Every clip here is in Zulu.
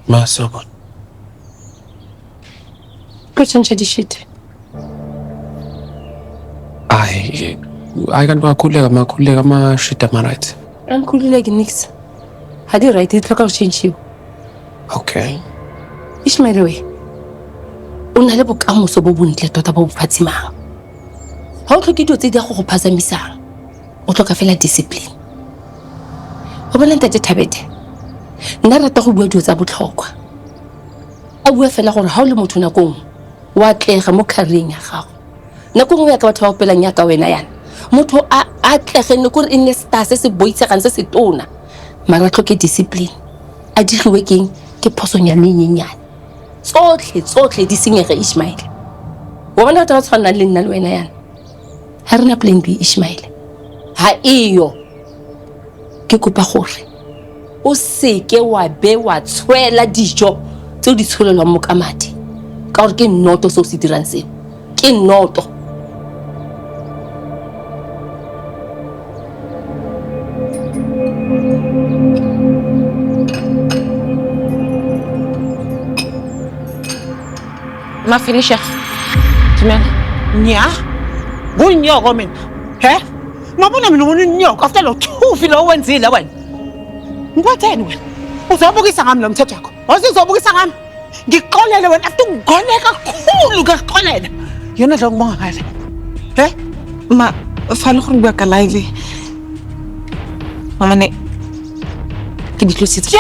Masoko. Kutshintsha dishit. Ay kan makhuleka amashida right. Angikhululeki nix. Hadi right itloka utshintshiwe. Okay. Ishmael we. Una le bokamoso bo bontle tota bo bophatsimang. Ha o tlhoke dilo tse di go phazamisang. O tloka fela discipline. Go bona ntate Thabete. Nna rata go bua dilo tsa botlhokwa. A bua fela gore ha o le motho nakong wa tlega mo career ya gago. Nakong ya ka batho ba opelang ya ka wena yana. Motho a tlegene gore e ne star se se boitsegang se se tona. Mara tlhoke discipline. A digiwe keng ke phosonyane nyenyane. Tsotlhe di senyega Ishmael. Wa bona batho ba tshwana le nna le wena yana. Ha rena plan B Ishmael. Ha iyo. Ke kopa gore o seke wa be wa tshwela dijo tse di tsholelwang mo kamadi. Ka gore ke noto se o se dirang seo. Ke noto. Ma fini Sheikh. Tumela. Nya? Bunyoko mina. He? Ngabona mina unyoko after lo thufi lo wenzile wena. Ngikwatheni wena? Uzobukisa ngami lo mthetho wakho. Uzobukisa ngami. Ngixolele wena after ungone kakhulu kaxolele. Yena dlo ngibonga ngale. He? Ma, fale gore bua ka live. Mama ne ke ditlositse.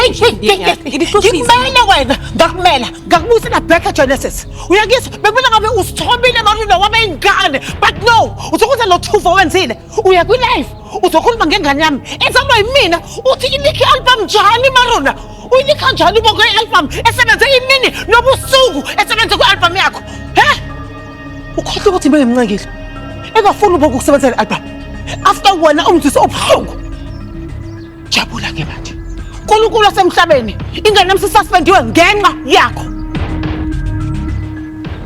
Ngimela wena, ngakumela back at Genesis. Uyakizwa bekubona ngabe usithobile marina waba ingane, but no, uzokwenza lo thufa wenzile. Uya kwi live, uzokhuluma ngengane yami. Ezalwa yimina, uthi ilikhi album njani marina? Uyilikha njani bonke album esebenze imini nobusuku esebenze ku album yakho? He? Ukhohle ukuthi bengimncekile. Engafuni bonke ukusebenzela album. After wena umthisi obuhlungu. Jabula ke manje. Nkulunkulu asemhlabeni ingane yami suspendiwe ngenxa yakho.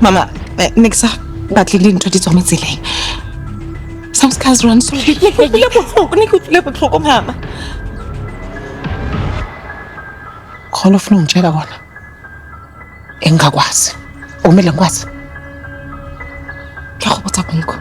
Mama, nexa batlile ntho di tsoma tseleng. Some scars run so. Le botlhoko mama. Khona ufuna ungitshela kona. Engakwazi. Umele ngikwazi. Ke go botsa bonko.